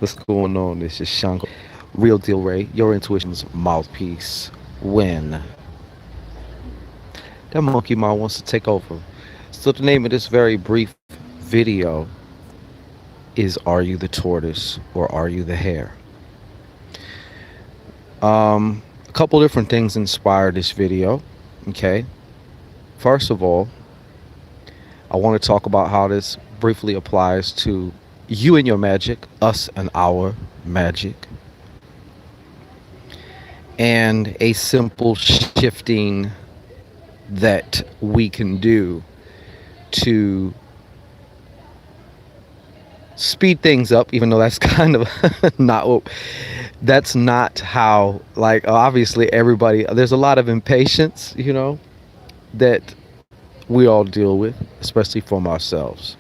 What's going on? This is ShanGO, Real Deal Ray, your intuition's mouthpiece. When that monkey mind wants to take over. So the name of this very brief video is "Are you the tortoise or are you the hare?" A couple different things inspired this video. Okay, first of all, I want to talk about how this briefly applies to you and your magic, us and our magic, and a simple shifting that we can do to speed things up, even though that's kind of not what that's not how, like, obviously everybody, there's a lot of impatience, that we all deal with, especially from ourselves.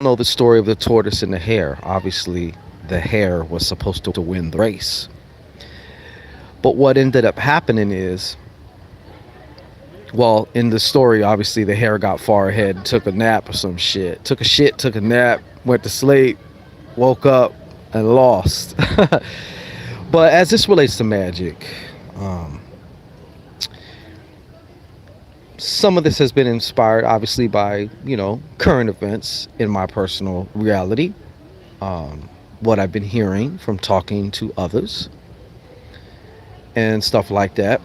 I know the story of the tortoise and the hare. Obviously the hare was supposed to win the race, but what ended up happening is, well, in the story, obviously the hare got far ahead, took a nap or some shit. Took a shit, took a nap, went to sleep, woke up, and lost. But as this relates to magic, um, some of this has been inspired, obviously, by, current events in my personal reality, what I've been hearing from talking to others, and stuff like that.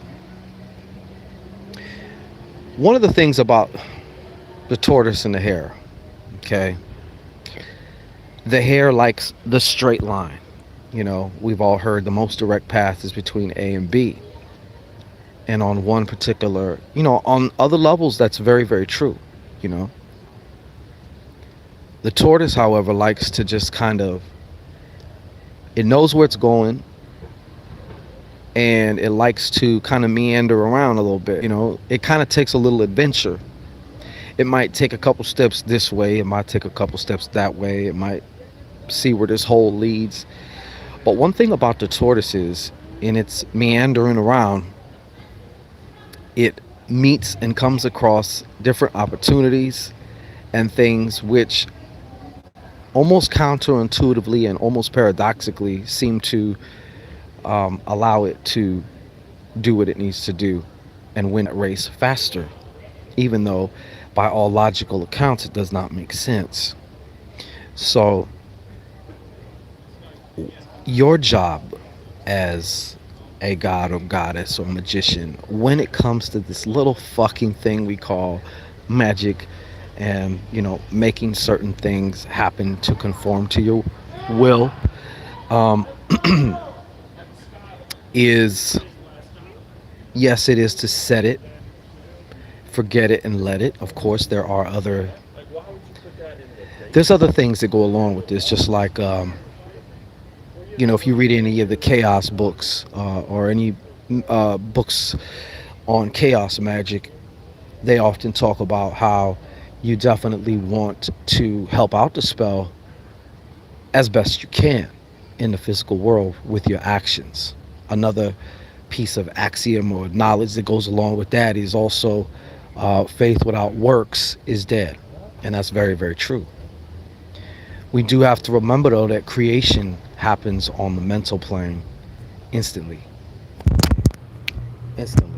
One of the things about the tortoise and the hare, okay, the hare likes the straight line. We've all heard the most direct path is between A and B. And on one particular, on other levels, that's very, very true, you know. The tortoise, however, likes to just kind of, it knows where it's going, and it likes to kind of meander around a little bit. It kind of takes a little adventure. It might take a couple steps this way, it might take a couple steps that way, it might see where this hole leads. But one thing about the tortoise is, in its meandering around, it meets and comes across different opportunities and things which almost counterintuitively and almost paradoxically seem to allow it to do what it needs to do and win that race faster, even though by all logical accounts it does not make sense. So your job as a god or goddess or magician, when it comes to this little fucking thing we call magic, and making certain things happen to conform to your will, um, is, yes, it is to set it, forget it, and let it. Of course, there's other things that go along with this, just like, if you read any of the chaos books, or any books on chaos magic, they often talk about how you definitely want to help out the spell as best you can in the physical world with your actions. Another piece of axiom or knowledge that goes along with that is also, faith without works is dead. And that's very, very true. We do have to remember, though, that creation happens on the mental plane instantly. Instantly.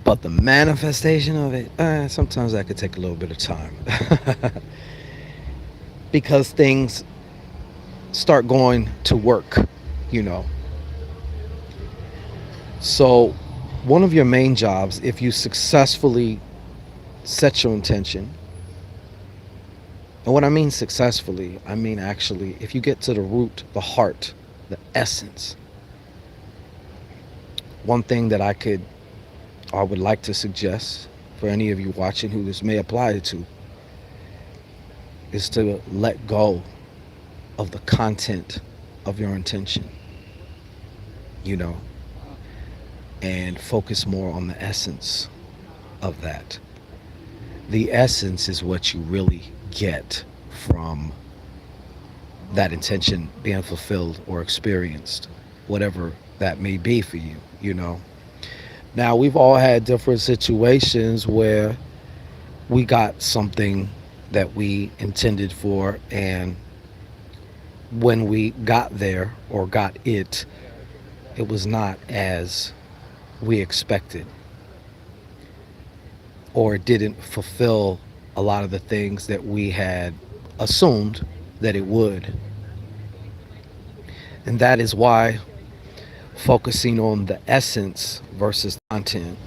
But the manifestation of it, sometimes that could take a little bit of time. Because things start going to work, you know. So one of your main jobs, if you successfully set your intention, and when I mean successfully, I mean actually, if you get to the root, the heart, the essence, one thing that I would like to suggest for any of you watching who this may apply to, is to let go of the content of your intention, and focus more on the essence of that. The essence is what you really get from that intention being fulfilled or experienced, whatever that may be for you. Now, we've all had different situations where we got something that we intended for, and when we got there or got it, it was not as we expected, or it didn't fulfill a lot of the things that we had assumed that it would. And that is why focusing on the essence versus content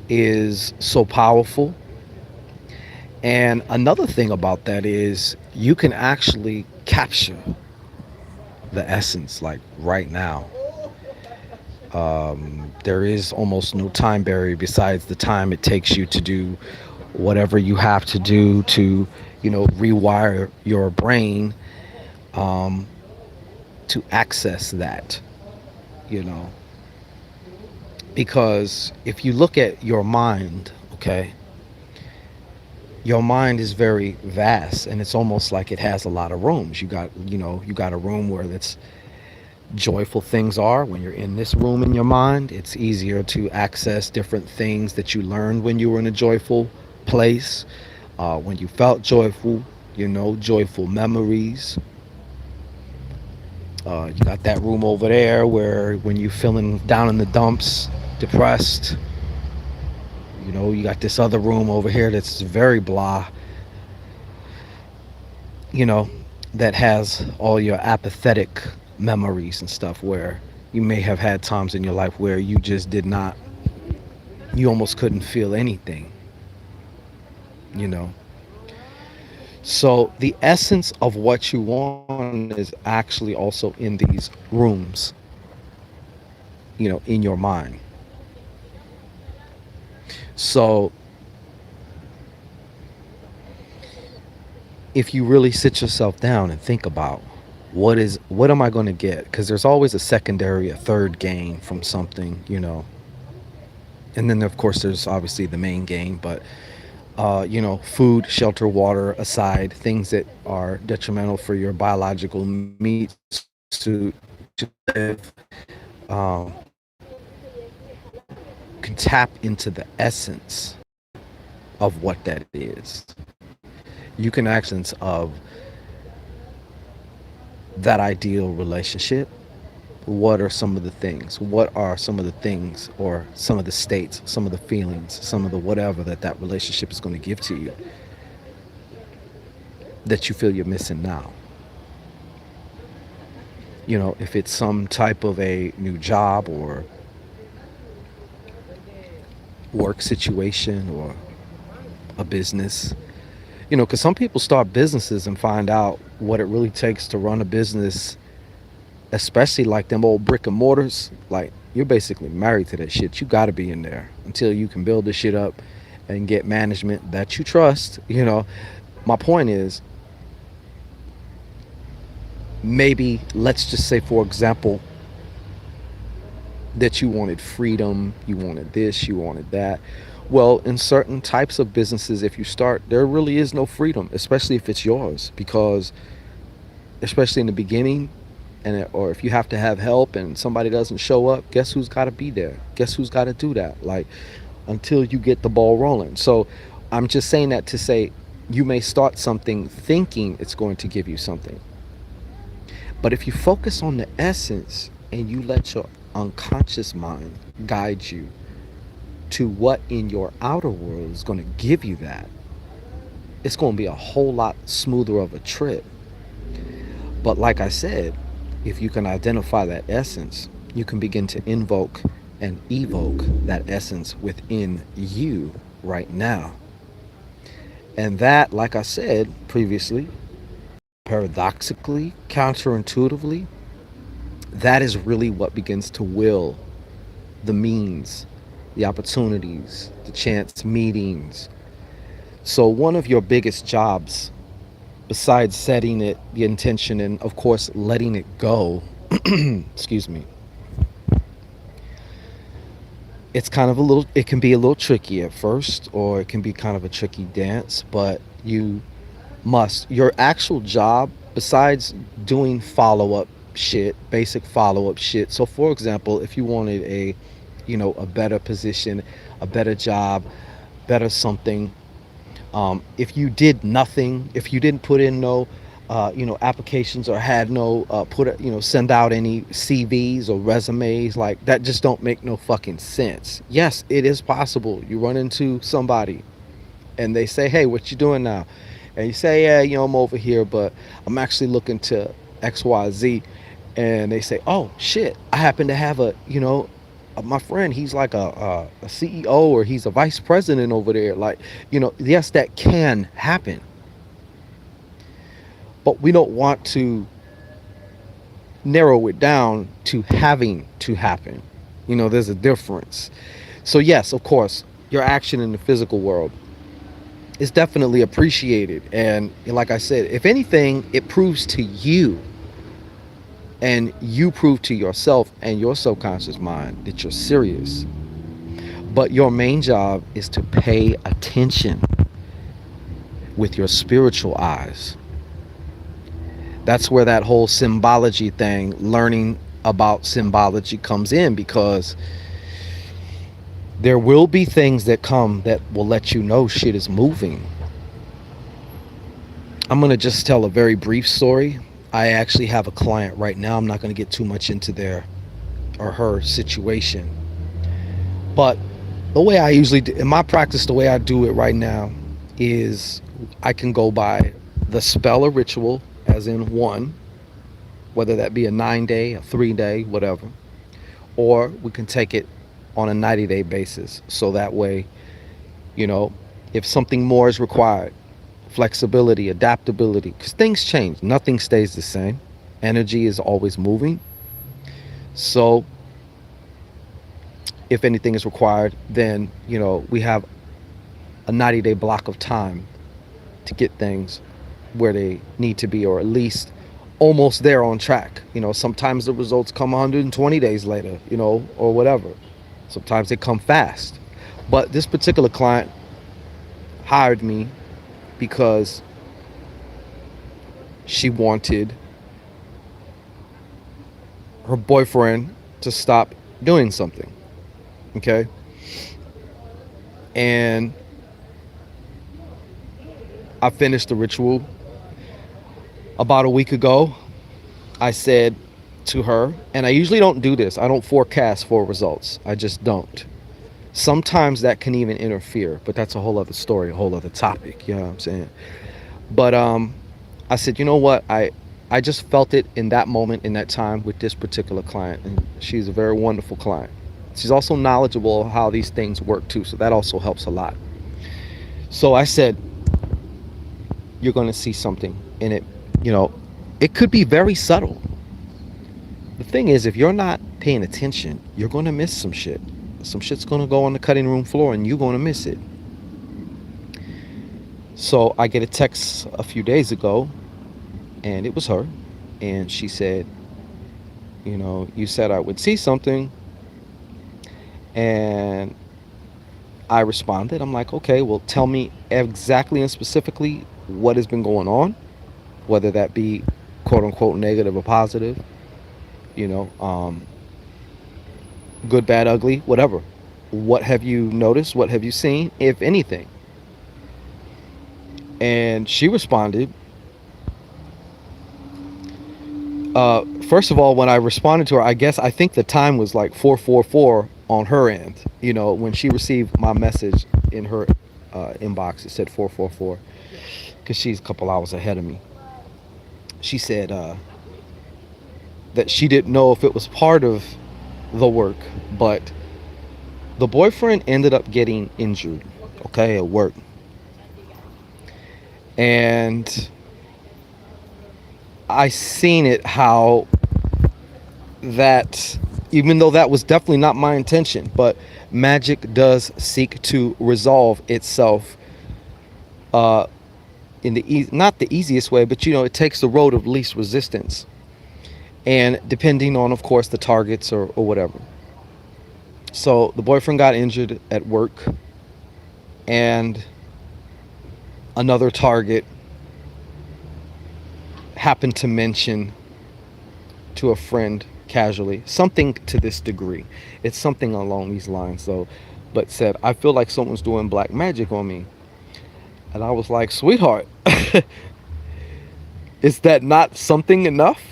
is so powerful. And another thing about that is you can actually capture the essence like right now. There is almost no time barrier besides the time it takes you to do whatever you have to do to, rewire your brain to access that, you know. Because if you look at your mind, okay, your mind is very vast and it's almost like it has a lot of rooms. You got a room where it's joyful things are. When you're in this room in your mind, it's easier to access different things that you learned when you were in a joyful place, when you felt joyful, joyful memories. You got that room over there where when you're feeling down in the dumps, depressed, you got this other room over here that's very blah, you know, that has all your apathetic memories and stuff where you may have had times in your life where you just did not, you almost couldn't feel anything, you know. So the essence of what you want is actually also in these rooms, in your mind. So if you really sit yourself down and think about what am I going to get, because there's always a secondary, a third gain from something, and then of course there's obviously the main gain, but food, shelter, water aside, things that are detrimental for your biological meat suit to live, um, can tap into the essence of what that is. You can access of that ideal relationship. What are some of the things? What are some of the things or some of the states, some of the feelings, some of the whatever that relationship is going to give to you that you feel you're missing now? If it's some type of a new job or work situation or a business, because some people start businesses and find out what it really takes to run a business, especially like them old brick and mortars. Like, you're basically married to that shit. You got to be in there until you can build this shit up and get management that you trust. My point is, maybe let's just say, for example, that you wanted freedom, you wanted this, you wanted that. Well, in certain types of businesses, if you start, there really is no freedom, especially if it's yours, because especially in the beginning, or if you have to have help and somebody doesn't show up, guess who's got to be there? Guess who's got to do that? Like, until you get the ball rolling. So I'm just saying that to say you may start something thinking it's going to give you something. But if you focus on the essence and you let your unconscious mind guide you to what in your outer world is going to give you that, it's going to be a whole lot smoother of a trip. But like I said, if you can identify that essence, you can begin to invoke and evoke that essence within you right now. And that, like I said previously, paradoxically, counterintuitively, that is really what begins to will the means, the opportunities, the chance meetings. So one of your biggest jobs, besides setting it, the intention, and of course letting it go, excuse me, it can be a little tricky at first, or it can be kind of a tricky dance, but your actual job, besides doing follow-up shit, basic follow-up shit. So for example, if you wanted a better position, a better job, better something. If you did nothing, if you didn't put in no, applications, or had no, send out any CVs or resumes, like that just don't make no fucking sense. Yes, it is possible. You run into somebody and they say, "Hey, what you doing now?" And you say, "Yeah, I'm over here, but I'm actually looking to XYZ." And they say, "Oh shit, I happen to have my friend. He's like a CEO, or he's a vice president over there." Like, yes, that can happen, but we don't want to narrow it down to having to happen. There's a difference. So yes, of course, your action in the physical world is definitely appreciated. And like I said, if anything, it proves to you, and you prove to yourself and your subconscious mind that you're serious. But your main job is to pay attention with your spiritual eyes. That's where that whole symbology thing, learning about symbology, comes in, because there will be things that come that will let you know shit is moving. I'm going to just tell a very brief story. I actually have a client right now. I'm not going to get too much into their or her situation. But the way I usually do in my practice, the way I do it right now is I can go by the spell or ritual, as in one, whether that be a 9-day, a 3-day, whatever, or we can take it on a 90-day basis. So that way, if something more is required, flexibility, adaptability, because things change, nothing stays the same. Energy is always moving. So if anything is required, then we have a 90-day block of time to get things where they need to be, or at least almost there on track. Sometimes the results come 120 days later, or whatever. Sometimes they come fast. But this particular client hired me because she wanted her boyfriend to stop doing something. Okay? And I finished the ritual about a week ago. I said to her, and I usually don't do this, I don't forecast for results. I just don't. Sometimes that can even interfere, but that's a whole other story, a whole other topic. You know what I'm saying? But I said, you know what? I just felt it in that moment, in that time, with this particular client, and she's a very wonderful client. She's also knowledgeable of how these things work too, so that also helps a lot. So I said, you're going to see something in it. It could be very subtle. The thing is, if you're not paying attention, you're going to miss some shit. Some shit's going to go on the cutting room floor and you're going to miss it. So I get a text a few days ago, and it was her. And she said, you said I would see something. And I responded. I'm like, okay, well, tell me exactly and specifically what has been going on, whether that be quote unquote negative or positive, good, bad, ugly, whatever. What have you noticed? What have you seen, if anything? And she responded. First of all, when I responded to her, I think the time was like 4:44 on her end. When she received my message in her inbox, it said 4:44, because she's a couple hours ahead of me. She said that she didn't know if it was part of the work, but the boyfriend ended up getting injured, okay, at work. And I seen it, how that, even though that was definitely not my intention, but magic does seek to resolve itself in the not the easiest way, but it takes the road of least resistance, and depending on, of course, the targets or whatever. So the boyfriend got injured at work, and another target happened to mention to a friend casually something to this degree. It's something along these lines. So but said, I feel like someone's doing black magic on me. And I was like, sweetheart, is that not something enough?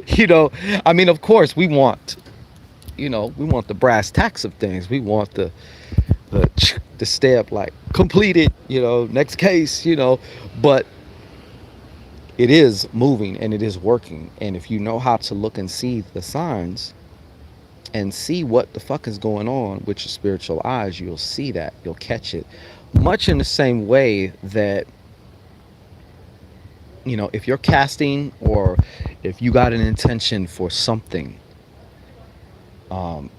you know, I mean, of course, we want the brass tacks of things. We want the step like completed, next case, but it is moving and it is working. And if you know how to look and see the signs and see what the fuck is going on with your spiritual eyes, you'll see that. You'll catch it. Much in the same way that, if you're casting or if you got an intention for something,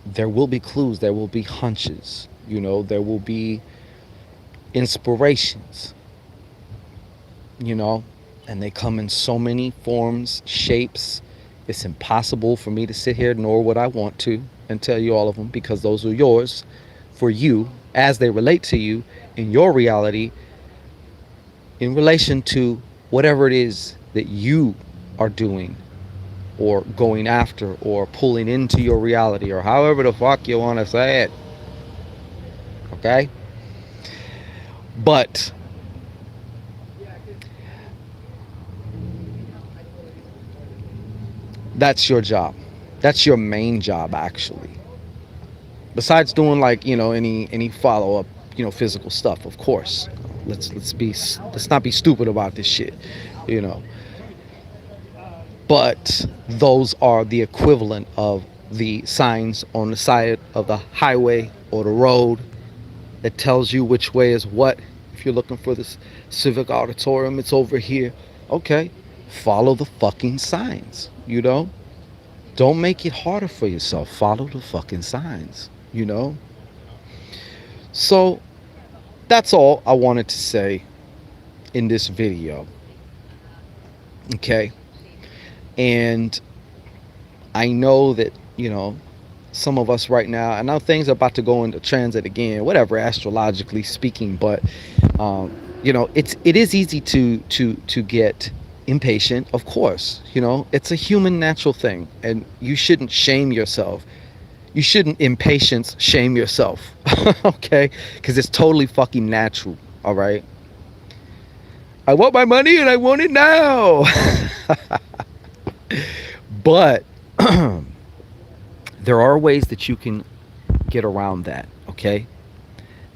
there will be clues, there will be hunches, there will be inspirations, and they come in so many forms, shapes. It's impossible for me to sit here, nor would I want to, and tell you all of them, because those are yours for you as they relate to you in your reality in relation to whatever it is that you are doing or going after or pulling into your reality, or however the fuck you want to say it. Okay? But that's your job. That's your main job, actually. Besides doing like, any follow-up, physical stuff, of course. Let's not be stupid about this shit, you know. But those are the equivalent of the signs on the side of the highway or the road that tells you which way is what. If you're looking for this civic auditorium, it's over here. Okay, follow the fucking signs, Don't make it harder for yourself. Follow the fucking signs, So that's all I wanted to say in this video. Okay? And I know that, some of us right now, I know things are about to go into transit again, whatever, astrologically speaking, but it is easy to get impatient, of course. It's a human natural thing, and you shouldn't shame yourself. You shouldn't impatience shame yourself. Okay? Because it's totally fucking natural. All right? I want my money and I want it now. But there are ways that you can get around that, okay?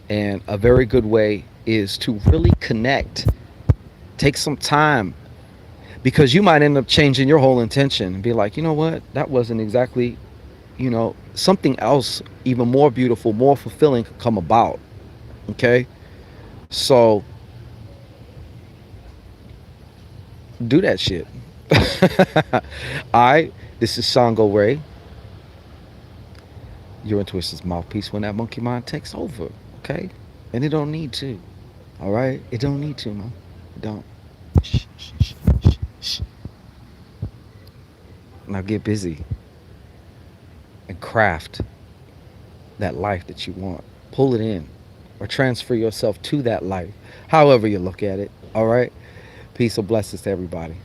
And a very good way is to really connect. Take some time, because you might end up changing your whole intention and be like, you know what? That wasn't exactly, something else even more beautiful, more fulfilling could come about, okay? So do that shit. Alright, this is ShanGO Ray, your intuition's mouthpiece when that monkey mind takes over, okay? And it don't need to. Alright? It don't need to, man. It don't. Shh, shh, shh, shh, shh. Now get busy and craft that life that you want. Pull it in or transfer yourself to that life, however you look at it. Alright? Peace and blessings to everybody.